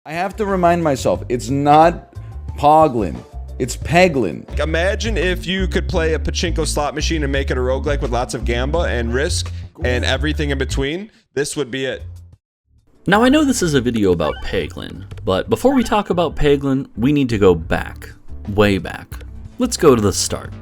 I have to remind myself, it's not Peglin, it's Peglin. Imagine if you could play a pachinko slot machine and make it a roguelike with lots of gamba and risk and everything in between. This would be it. Now I know this is a video about Peglin, but before we talk about Peglin, we need to go back, way back. Let's go to the start.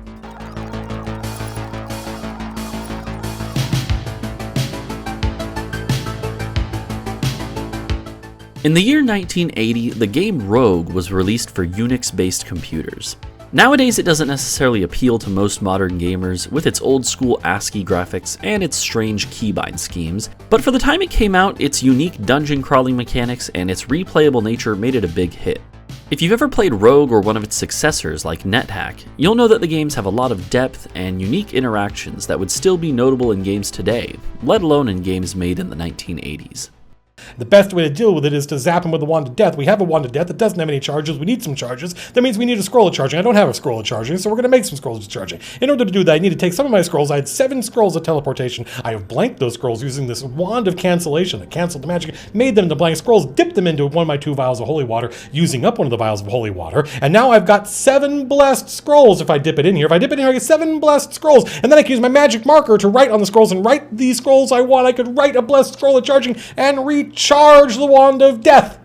In the year 1980, the game Rogue was released for Unix-based computers. Nowadays, it doesn't necessarily appeal to most modern gamers with its old-school ASCII graphics and its strange keybind schemes, but for the time it came out, its unique dungeon crawling mechanics and its replayable nature made it a big hit. If you've ever played Rogue or one of its successors like NetHack, you'll know that the games have a lot of depth and unique interactions that would still be notable in games today, let alone in games made in the 1980s. The best way to deal with it is to zap him with a wand of death. We have a wand of death that doesn't have any charges. We need some charges. That means we need a scroll of charging. I don't have a scroll of charging, so we're going to make some scrolls of charging. In order to do that, I need to take some of my scrolls. I had 7 scrolls of teleportation. I have blanked those scrolls using this wand of cancellation that canceled the magic, made them into blank scrolls, dipped them into one of my 2 vials of holy water, using up one of the vials of holy water, and now I've got 7 blessed scrolls if I dip it in here. If I dip it in here, I get 7 blessed scrolls, and then I can use my magic marker to write on the scrolls and write these scrolls I want. I could write a blessed scroll of charging and recharge the wand of death.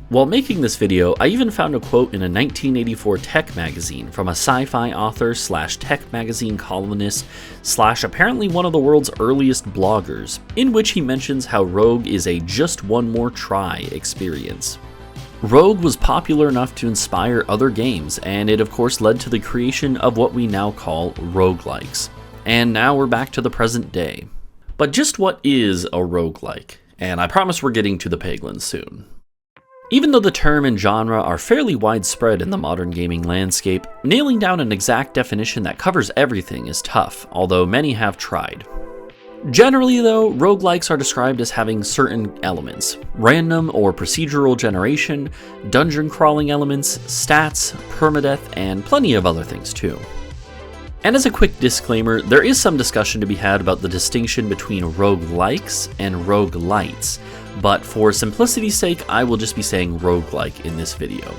While making this video, I even found a quote in a 1984 tech magazine from a sci-fi author / tech magazine columnist / apparently one of the world's earliest bloggers, in which he mentions how Rogue is a just one more try experience. Rogue was popular enough to inspire other games, and it of course led to the creation of what we now call roguelikes. And now we're back to the present day. But just what is a roguelike? And I promise we're getting to the Peglin soon. Even though the term and genre are fairly widespread in the modern gaming landscape, nailing down an exact definition that covers everything is tough, although many have tried. Generally though, roguelikes are described as having certain elements: random or procedural generation, dungeon crawling elements, stats, permadeath, and plenty of other things too. And as a quick disclaimer, there is some discussion to be had about the distinction between roguelikes and roguelites, but for simplicity's sake, I will just be saying roguelike in this video.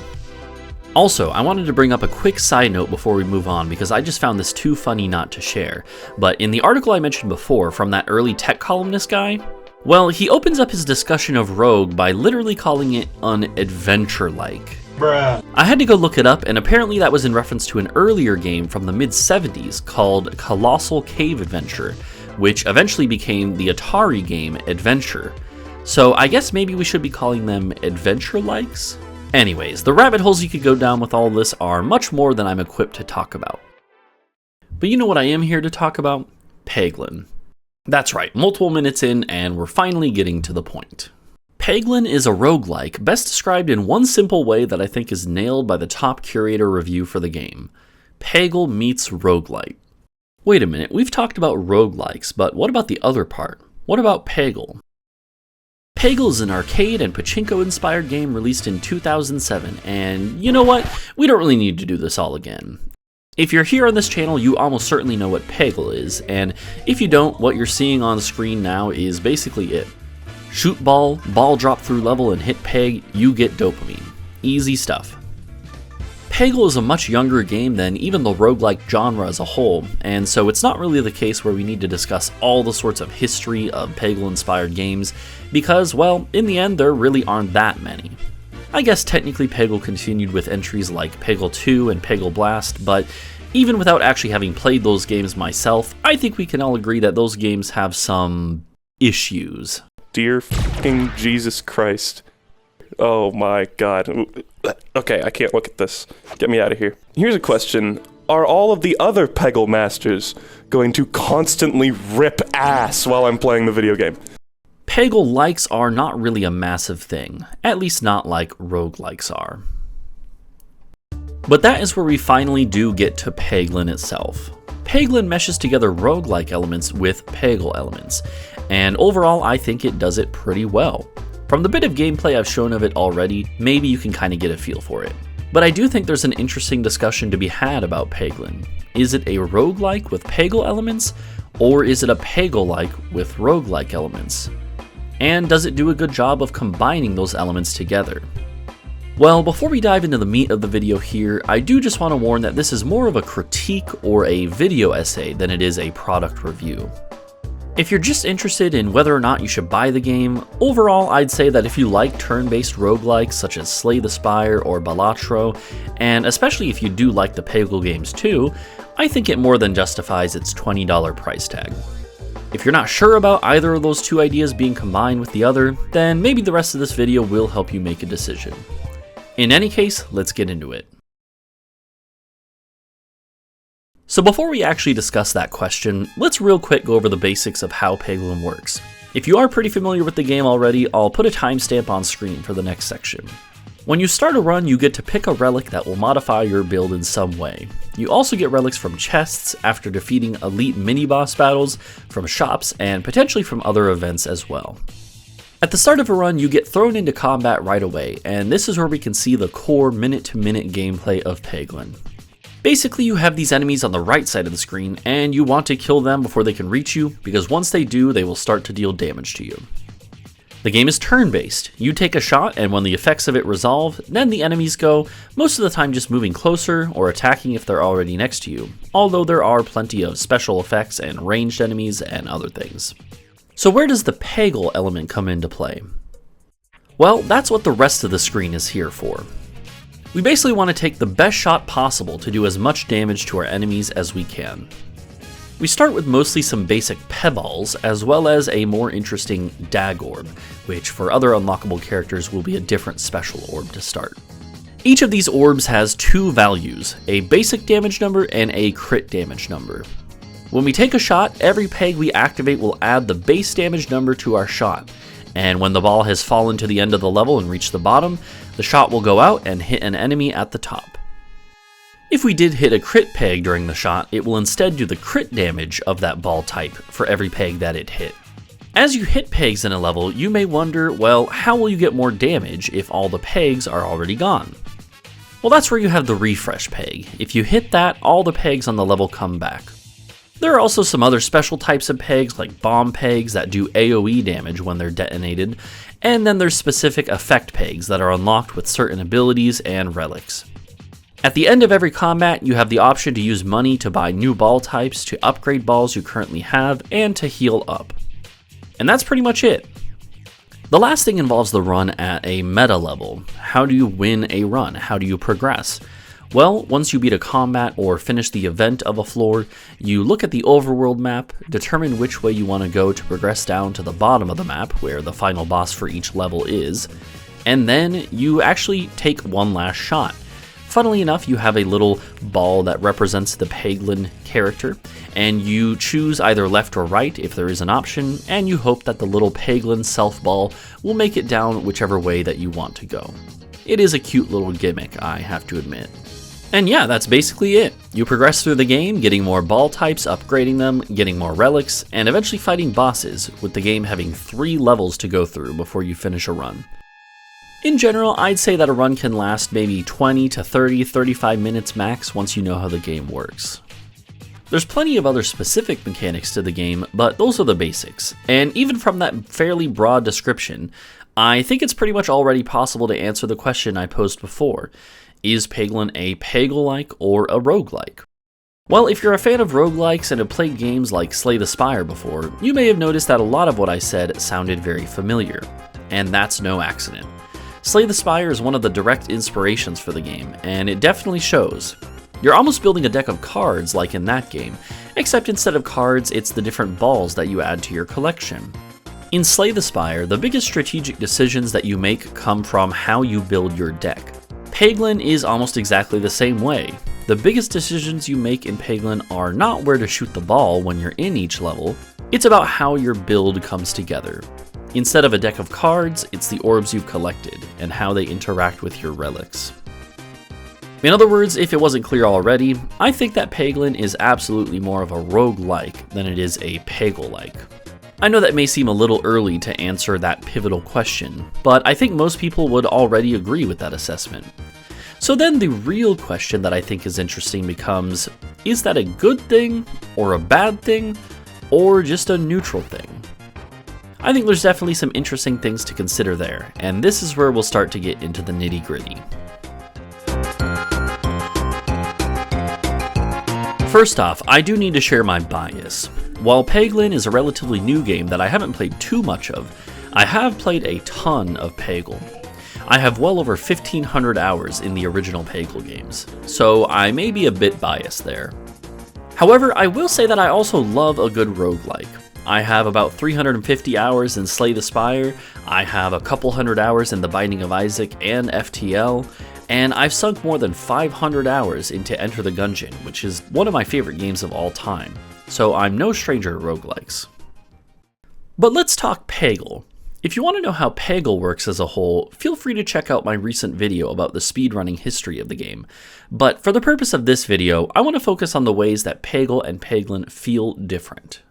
Also, I wanted to bring up a quick side note before we move on because I just found this too funny not to share, but in the article I mentioned before from that early tech columnist guy, well, he opens up his discussion of Rogue by literally calling it an adventure-like. Bruh. I had to go look it up, and apparently that was in reference to an earlier game from the mid-70s called Colossal Cave Adventure, which eventually became the Atari game Adventure. So I guess maybe we should be calling them adventure-likes? Anyways, the rabbit holes you could go down with all this are much more than I'm equipped to talk about. But you know what I am here to talk about? Peglin. That's right, multiple minutes in, and we're finally getting to the point. Peglin is a roguelike, best described in one simple way that I think is nailed by the top curator review for the game. Peggle meets roguelite. Wait a minute, we've talked about roguelikes, but what about the other part? What about Peggle? Peggle is an arcade and pachinko-inspired game released in 2007, and you know what? We don't really need to do this all again. If you're here on this channel, you almost certainly know what Peggle is, and if you don't, what you're seeing on the screen now is basically it. Shoot ball, ball drop through level, and hit peg, you get dopamine. Easy stuff. Peggle is a much younger game than even the roguelike genre as a whole, and so it's not really the case where we need to discuss all the sorts of history of Peggle-inspired games, because, well, in the end, there really aren't that many. I guess technically Peggle continued with entries like Peggle 2 and Peggle Blast, but even without actually having played those games myself, I think we can all agree that those games have some issues. Dear fucking Jesus Christ. Oh my god. Okay, I can't look at this. Get me out of here. Here's a question. Are all of the other Peggle masters going to constantly rip ass while I'm playing the video game? Peggle-likes are not really a massive thing, at least not like roguelikes are. But that is where we finally do get to Peglin itself. Peglin meshes together roguelike elements with Peggle elements, and overall I think it does it pretty well. From the bit of gameplay I've shown of it already, maybe you can kind of get a feel for it. But I do think there's an interesting discussion to be had about Peglin. Is it a roguelike with Peggle elements, or is it a Peggle-like with roguelike elements? And does it do a good job of combining those elements together? Well, before we dive into the meat of the video here, I do just want to warn that this is more of a critique or a video essay than it is a product review. If you're just interested in whether or not you should buy the game, overall I'd say that if you like turn-based roguelikes such as Slay the Spire or Balatro, and especially if you do like the Peggle games too, I think it more than justifies its $20 price tag. If you're not sure about either of those two ideas being combined with the other, then maybe the rest of this video will help you make a decision. In any case, let's get into it. So before we actually discuss that question, let's real quick go over the basics of how Peglin works. If you are pretty familiar with the game already, I'll put a timestamp on screen for the next section. When you start a run, you get to pick a relic that will modify your build in some way. You also get relics from chests after defeating elite mini-boss battles, from shops, and potentially from other events as well. At the start of a run, you get thrown into combat right away, and this is where we can see the core minute-to-minute gameplay of Peglin. Basically, you have these enemies on the right side of the screen, and you want to kill them before they can reach you, because once they do, they will start to deal damage to you. The game is turn-based. You take a shot, and when the effects of it resolve, then the enemies go, most of the time just moving closer or attacking if they're already next to you, although there are plenty of special effects and ranged enemies and other things. So where does the Peggle element come into play? Well, that's what the rest of the screen is here for. We basically want to take the best shot possible to do as much damage to our enemies as we can. We start with mostly some basic Pebballs, as well as a more interesting Dag Orb, which for other unlockable characters will be a different special orb to start. Each of these orbs has two values, a basic damage number and a crit damage number. When we take a shot, every peg we activate will add the base damage number to our shot, and when the ball has fallen to the end of the level and reached the bottom, the shot will go out and hit an enemy at the top. If we did hit a crit peg during the shot, it will instead do the crit damage of that ball type for every peg that it hit. As you hit pegs in a level, you may wonder, well, how will you get more damage if all the pegs are already gone? Well, that's where you have the refresh peg. If you hit that, all the pegs on the level come back. There are also some other special types of pegs, like bomb pegs that do AoE damage when they're detonated, and then there's specific effect pegs that are unlocked with certain abilities and relics. At the end of every combat, you have the option to use money to buy new ball types, to upgrade balls you currently have, and to heal up. And that's pretty much it. The last thing involves the run at a meta level. How do you win a run? How do you progress? Well, once you beat a combat or finish the event of a floor, you look at the overworld map, determine which way you want to go to progress down to the bottom of the map, where the final boss for each level is, and then you actually take one last shot. Funnily enough, you have a little ball that represents the Peglin character, and you choose either left or right if there is an option, and you hope that the little Peglin self ball will make it down whichever way that you want to go. It is a cute little gimmick, I have to admit. And yeah, that's basically it. You progress through the game, getting more ball types, upgrading them, getting more relics, and eventually fighting bosses, with the game having 3 levels to go through before you finish a run. In general, I'd say that a run can last maybe 20 to 30, 35 minutes max once you know how the game works. There's plenty of other specific mechanics to the game, but those are the basics. And even from that fairly broad description, I think it's pretty much already possible to answer the question I posed before. Is Peglin a Pegglelike or a roguelike? Well, if you're a fan of roguelikes and have played games like Slay the Spire before, you may have noticed that a lot of what I said sounded very familiar. And that's no accident. Slay the Spire is one of the direct inspirations for the game, and it definitely shows. You're almost building a deck of cards like in that game, except instead of cards, it's the different balls that you add to your collection. In Slay the Spire, the biggest strategic decisions that you make come from how you build your deck. Peglin is almost exactly the same way. The biggest decisions you make in Peglin are not where to shoot the ball when you're in each level, it's about how your build comes together. Instead of a deck of cards, it's the orbs you've collected, and how they interact with your relics. In other words, if it wasn't clear already, I think that Peglin is absolutely more of a roguelike than it is a Pegglelike. I know that may seem a little early to answer that pivotal question, but I think most people would already agree with that assessment. So then the real question that I think is interesting becomes, is that a good thing, or a bad thing, or just a neutral thing? I think there's definitely some interesting things to consider there, and this is where we'll start to get into the nitty-gritty. First off, I do need to share my bias. While Peglin is a relatively new game that I haven't played too much of, I have played a ton of Peggle. I have well over 1,500 hours in the original Peggle games, so I may be a bit biased there. However, I will say that I also love a good roguelike. I have about 350 hours in Slay the Spire, I have a couple hundred hours in The Binding of Isaac and FTL, and I've sunk more than 500 hours into Enter the Gungeon, which is one of my favorite games of all time, so I'm no stranger to roguelikes. But let's talk Peggle. If you want to know how Peggle works as a whole, feel free to check out my recent video about the speedrunning history of the game. But for the purpose of this video, I want to focus on the ways that Peggle and Peglin feel different.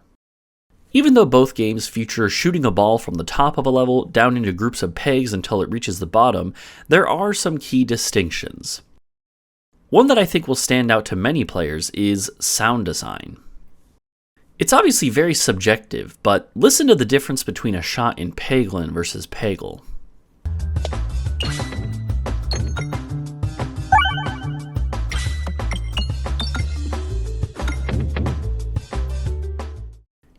Even though both games feature shooting a ball from the top of a level down into groups of pegs until it reaches the bottom, there are some key distinctions. One that I think will stand out to many players is sound design. It's obviously very subjective, but listen to the difference between a shot in Peglin versus Peggle.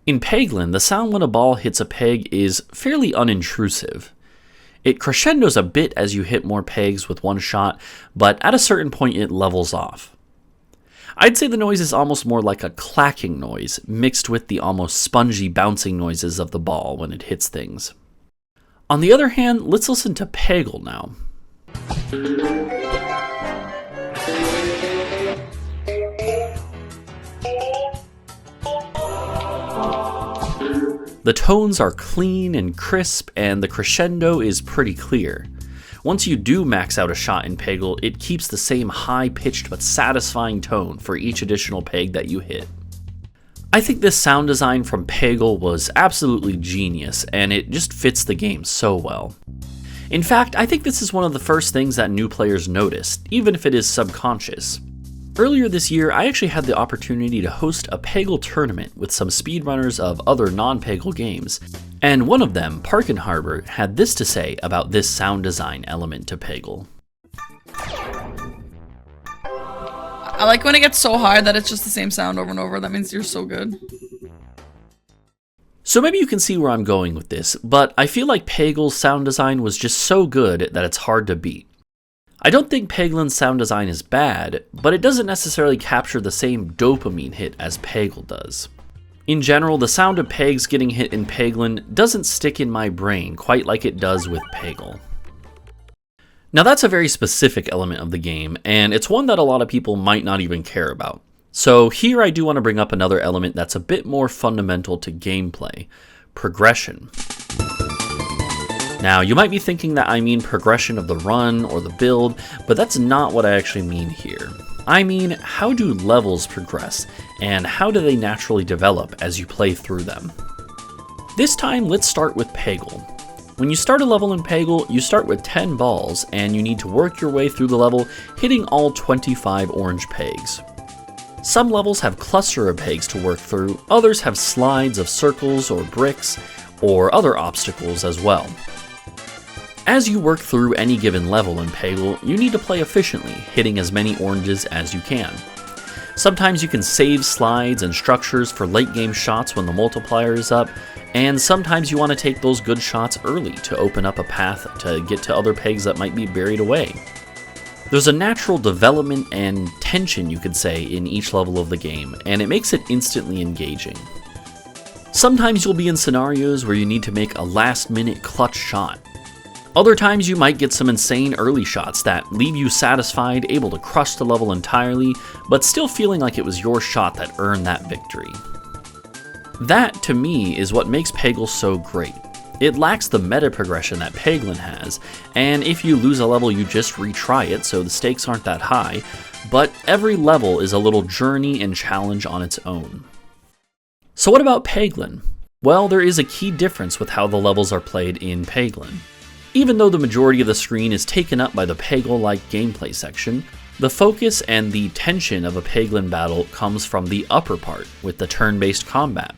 In Peglin, the sound when a ball hits a peg is fairly unintrusive. It crescendos a bit as you hit more pegs with one shot, but at a certain point it levels off. I'd say the noise is almost more like a clacking noise, mixed with the almost spongy bouncing noises of the ball when it hits things. On the other hand, let's listen to Peggle now. The tones are clean and crisp, and the crescendo is pretty clear. Once you do max out a shot in Peggle, it keeps the same high-pitched but satisfying tone for each additional peg that you hit. I think this sound design from Peggle was absolutely genius, and it just fits the game so well. In fact, I think this is one of the first things that new players noticed, even if it is subconscious. Earlier this year, I actually had the opportunity to host a Peggle tournament with some speedrunners of other non-Peggle games, and one of them, Parkin Harbor, had this to say about this sound design element to Peggle. I like when it gets so high that it's just the same sound over and over. That means you're so good. So maybe you can see where I'm going with this, but I feel like Peggle's sound design was just so good that it's hard to beat. I don't think Peglin's sound design is bad, but it doesn't necessarily capture the same dopamine hit as Peggle does. In general, the sound of pegs getting hit in Peglin doesn't stick in my brain quite like it does with Peggle. Now that's a very specific element of the game, and it's one that a lot of people might not even care about. So here I do want to bring up another element that's a bit more fundamental to gameplay: progression. Now, you might be thinking that I mean progression of the run or the build, but that's not what I actually mean here. I mean, how do levels progress, and how do they naturally develop as you play through them? This time, let's start with Peggle. When you start a level in Peggle, you start with 10 balls, and you need to work your way through the level, hitting all 25 orange pegs. Some levels have cluster of pegs to work through, others have slides of circles or bricks, or other obstacles as well. As you work through any given level in Peggle, you need to play efficiently, hitting as many oranges as you can. Sometimes you can save slides and structures for late game shots when the multiplier is up, and sometimes you want to take those good shots early to open up a path to get to other pegs that might be buried away. There's a natural development and tension, you could say, in each level of the game, and it makes it instantly engaging. Sometimes you'll be in scenarios where you need to make a last-minute clutch shot. Other times you might get some insane early shots that leave you satisfied, able to crush the level entirely, but still feeling like it was your shot that earned that victory. That, to me, is what makes Peggle so great. It lacks the meta progression that Peglin has, and if you lose a level you just retry it so the stakes aren't that high, but every level is a little journey and challenge on its own. So what about Peglin? Well, there is a key difference with how the levels are played in Peglin. Even though the majority of the screen is taken up by the Peggle-like gameplay section, the focus and the tension of a Peglin battle comes from the upper part, with the turn-based combat.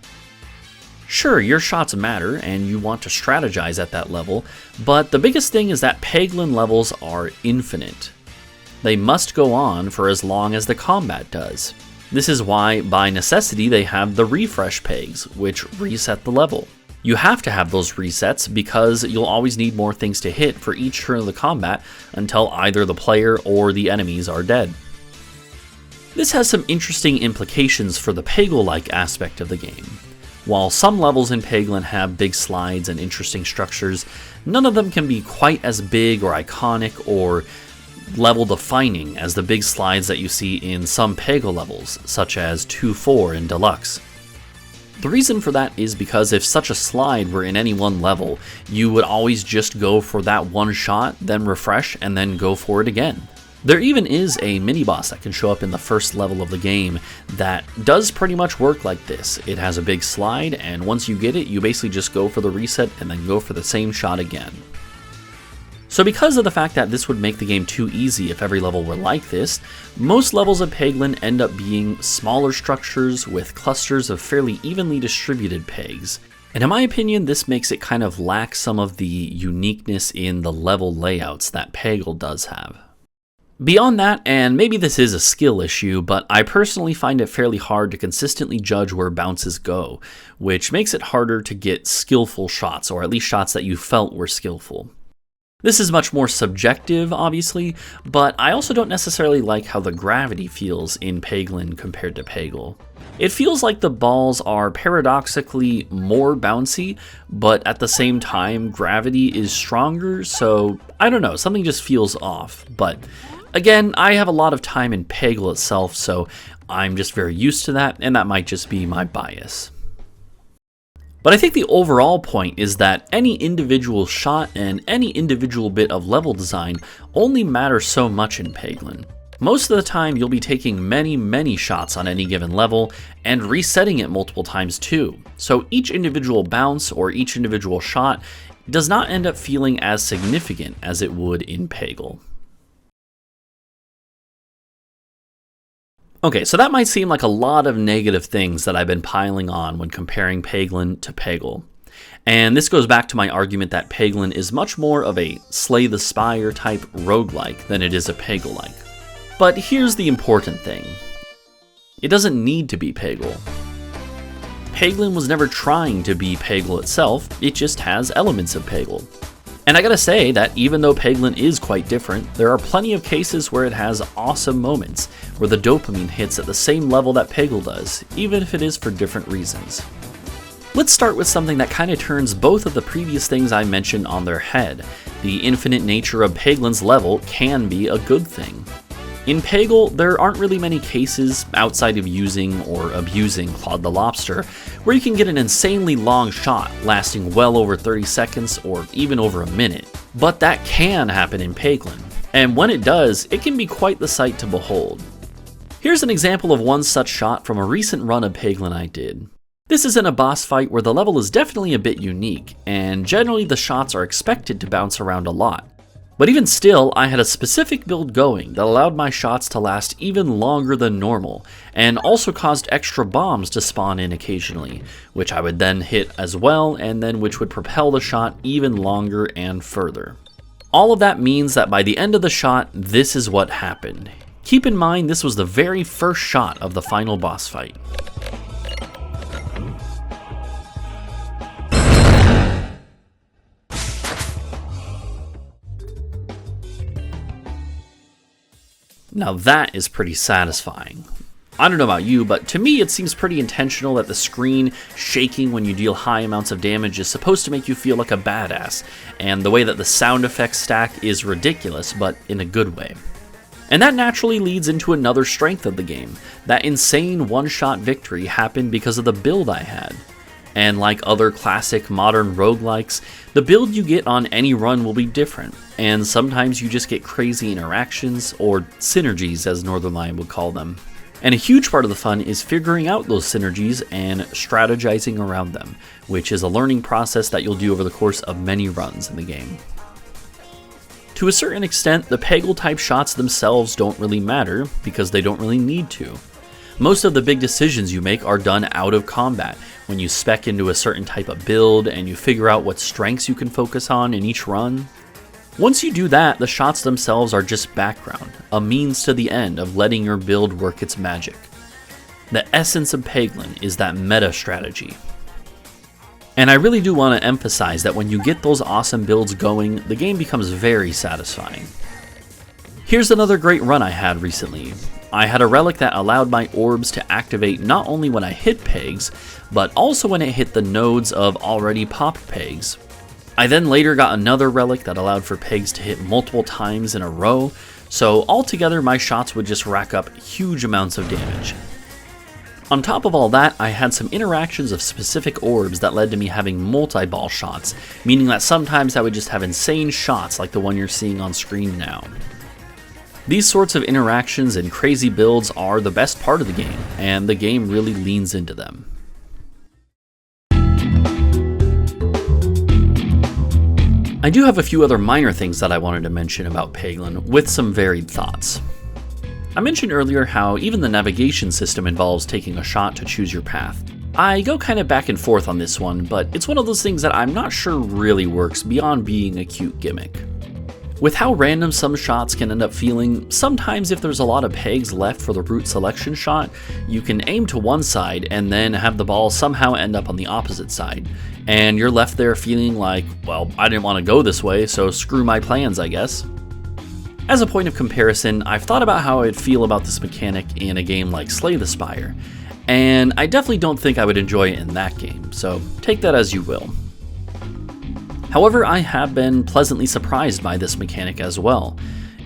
Sure, your shots matter and you want to strategize at that level, but the biggest thing is that Peglin levels are infinite. They must go on for as long as the combat does. This is why, by necessity, they have the refresh pegs, which reset the level. You have to have those resets because you'll always need more things to hit for each turn of the combat until either the player or the enemies are dead. This has some interesting implications for the Peggle-like aspect of the game. While some levels in Peglin have big slides and interesting structures, none of them can be quite as big or iconic or level-defining as the big slides that you see in some Peggle levels, such as 2-4 and Deluxe. The reason for that is because if such a slide were in any one level, you would always just go for that one shot, then refresh, and then go for it again. There even is a mini-boss that can show up in the first level of the game that does pretty much work like this. It has a big slide, and once you get it, you basically just go for the reset and then go for the same shot again. So because of the fact that this would make the game too easy if every level were like this, most levels of Peglin end up being smaller structures with clusters of fairly evenly distributed pegs. And in my opinion, this makes it kind of lack some of the uniqueness in the level layouts that Peggle does have. Beyond that, and maybe this is a skill issue, but I personally find it fairly hard to consistently judge where bounces go, which makes it harder to get skillful shots, or at least shots that you felt were skillful. This is much more subjective, obviously, but I also don't necessarily like how the gravity feels in Peglin compared to Peggle. It feels like the balls are paradoxically more bouncy, but at the same time, gravity is stronger, so I don't know, something just feels off. But again, I have a lot of time in Peggle itself, so I'm just very used to that, and that might just be my bias. But I think the overall point is that any individual shot and any individual bit of level design only matter so much in Peglin. Most of the time you'll be taking many shots on any given level and resetting it multiple times too, so each individual bounce or each individual shot does not end up feeling as significant as it would in Peggle. Okay, so that might seem like a lot of negative things that I've been piling on when comparing Peglin to Peggle. And this goes back to my argument that Peglin is much more of a Slay the Spire type roguelike than it is a Peggle-like. But here's the important thing. It doesn't need to be Peggle. Peglin was never trying to be Peggle itself, it just has elements of Peggle. And I gotta say that even though Peglin is quite different, there are plenty of cases where it has awesome moments, where the dopamine hits at the same level that Peggle does, even if it is for different reasons. Let's start with something that kind of turns both of the previous things I mentioned on their head. The infinite nature of Peglin's level can be a good thing. In Peggle, there aren't really many cases, outside of using or abusing Claude the Lobster, where you can get an insanely long shot lasting well over 30 seconds or even over a minute. But that can happen in Peglin, and when it does, it can be quite the sight to behold. Here's an example of one such shot from a recent run of Peglin I did. This is in a boss fight where the level is definitely a bit unique, and generally the shots are expected to bounce around a lot. But even still, I had a specific build going that allowed my shots to last even longer than normal, and also caused extra bombs to spawn in occasionally, which I would then hit as well, and then which would propel the shot even longer and further. All of that means that by the end of the shot, this is what happened. Keep in mind this was the very first shot of the final boss fight. Now that is pretty satisfying. I don't know about you, but to me it seems pretty intentional that the screen shaking when you deal high amounts of damage is supposed to make you feel like a badass, and the way that the sound effects stack is ridiculous, but in a good way. And that naturally leads into another strength of the game. That insane one-shot victory happened because of the build I had. And like other classic modern roguelikes, the build you get on any run will be different, and sometimes you just get crazy interactions, or synergies as Northernlion would call them. And a huge part of the fun is figuring out those synergies and strategizing around them, which is a learning process that you'll do over the course of many runs in the game. To a certain extent, the Peggle type shots themselves don't really matter, because they don't really need to. Most of the big decisions you make are done out of combat, when you spec into a certain type of build and you figure out what strengths you can focus on in each run. Once you do that, the shots themselves are just background, a means to the end of letting your build work its magic. The essence of Peglin is that meta strategy. And I really do want to emphasize that when you get those awesome builds going, the game becomes very satisfying. Here's another great run I had recently. I had a relic that allowed my orbs to activate not only when I hit pegs, but also when it hit the nodes of already popped pegs. I then later got another relic that allowed for pegs to hit multiple times in a row, so altogether my shots would just rack up huge amounts of damage. On top of all that, I had some interactions of specific orbs that led to me having multi-ball shots, meaning that sometimes I would just have insane shots like the one you're seeing on screen now. These sorts of interactions and crazy builds are the best part of the game, and the game really leans into them. I do have a few other minor things that I wanted to mention about Peglin, with some varied thoughts. I mentioned earlier how even the navigation system involves taking a shot to choose your path. I go kind of back and forth on this one, but it's one of those things that I'm not sure really works beyond being a cute gimmick. With how random some shots can end up feeling, sometimes if there's a lot of pegs left for the route selection shot, you can aim to one side and then have the ball somehow end up on the opposite side, and you're left there feeling like, well, I didn't want to go this way, so screw my plans, I guess. As a point of comparison, I've thought about how I'd feel about this mechanic in a game like Slay the Spire, and I definitely don't think I would enjoy it in that game, so take that as you will. However, I have been pleasantly surprised by this mechanic as well.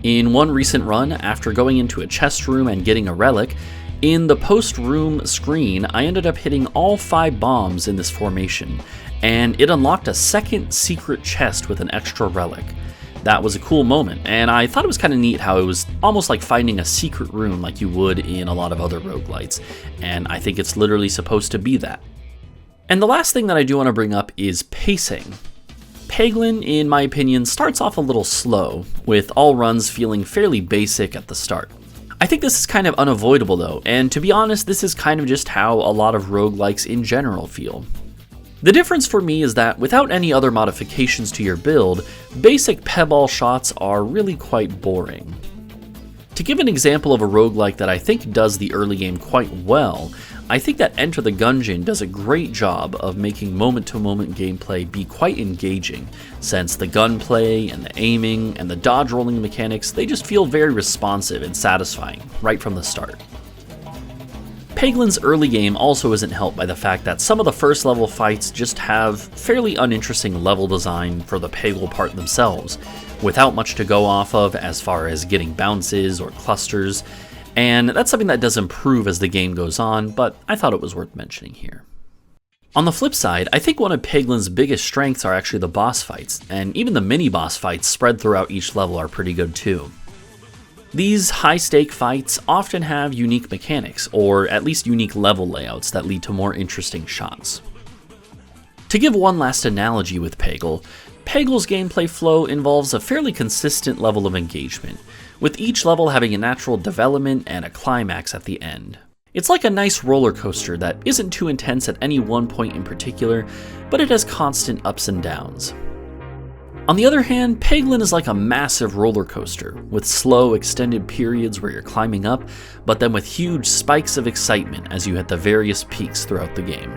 In one recent run, after going into a chest room and getting a relic, in the post-room screen, I ended up hitting all 5 bombs in this formation, and it unlocked a second secret chest with an extra relic. That was a cool moment, and I thought it was kind of neat how it was almost like finding a secret room like you would in a lot of other roguelites, and I think it's literally supposed to be that. And the last thing that I do want to bring up is pacing. Peglin, in my opinion, starts off a little slow, with all runs feeling fairly basic at the start. I think this is kind of unavoidable though, and to be honest, this is kind of just how a lot of roguelikes in general feel. The difference for me is that without any other modifications to your build, basic Peggle shots are really quite boring. To give an example of a roguelike that I think does the early game quite well, I think that Enter the Gungeon does a great job of making moment-to-moment gameplay be quite engaging, since the gunplay and the aiming and the dodge rolling mechanics, they just feel very responsive and satisfying right from the start. Peglin's early game also isn't helped by the fact that some of the first level fights just have fairly uninteresting level design for the Peggle part themselves, without much to go off of as far as getting bounces or clusters, and that's something that does improve as the game goes on, but I thought it was worth mentioning here. On the flip side, I think one of Peglin's biggest strengths are actually the boss fights, and even the mini-boss fights spread throughout each level are pretty good too. These high-stake fights often have unique mechanics, or at least unique level layouts that lead to more interesting shots. To give one last analogy with Peggle, Peggle's gameplay flow involves a fairly consistent level of engagement, with each level having a natural development and a climax at the end. It's like a nice roller coaster that isn't too intense at any one point in particular, but it has constant ups and downs. On the other hand, Peglin is like a massive roller coaster, with slow, extended periods where you're climbing up, but then with huge spikes of excitement as you hit the various peaks throughout the game.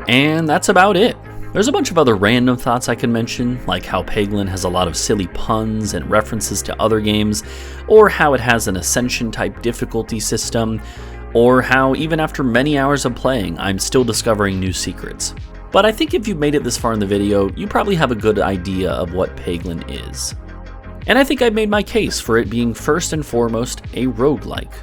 And that's about it. There's a bunch of other random thoughts I can mention, like how Peglin has a lot of silly puns and references to other games, or how it has an Ascension-type difficulty system, or how even after many hours of playing, I'm still discovering new secrets. But I think if you've made it this far in the video, you probably have a good idea of what Peglin is. And I think I've made my case for it being first and foremost a roguelike.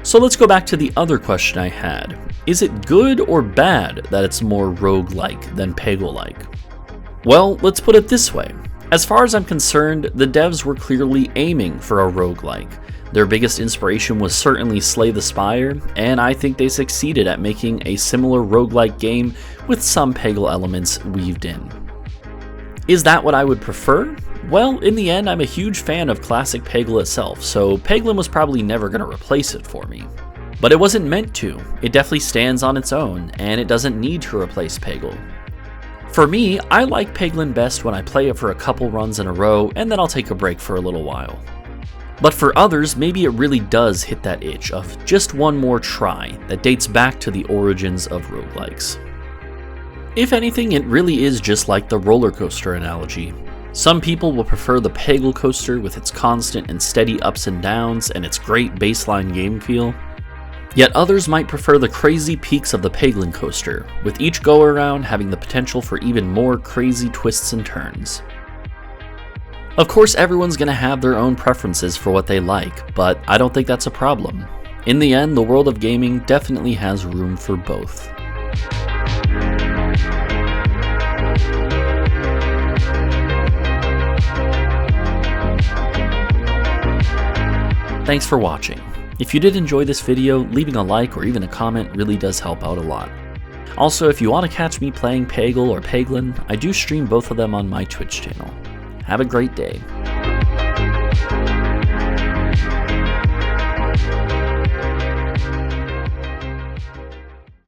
So let's go back to the other question I had. Is it good or bad that it's more roguelike than Pegglelike? Well, let's put it this way. As far as I'm concerned, the devs were clearly aiming for a roguelike. Their biggest inspiration was certainly Slay the Spire, and I think they succeeded at making a similar roguelike game with some Peggle elements weaved in. Is that what I would prefer? Well, in the end, I'm a huge fan of classic Peggle itself, so Peglin was probably never going to replace it for me. But it wasn't meant to. It definitely stands on its own, and it doesn't need to replace Peggle. For me, I like Peglin best when I play it for a couple runs in a row, and then I'll take a break for a little while. But for others, maybe it really does hit that itch of just one more try that dates back to the origins of roguelikes. If anything, it really is just like the roller coaster analogy. Some people will prefer the Peggle coaster with its constant and steady ups and downs and its great baseline game feel. Yet others might prefer the crazy peaks of the Peglin coaster, with each go-around having the potential for even more crazy twists and turns. Of course, everyone's gonna have their own preferences for what they like, but I don't think that's a problem. In the end, the world of gaming definitely has room for both. Thanks for watching. If you did enjoy this video, leaving a like or even a comment really does help out a lot. Also, if you want to catch me playing Peggle or Peglin, I do stream both of them on my Twitch channel. Have a great day.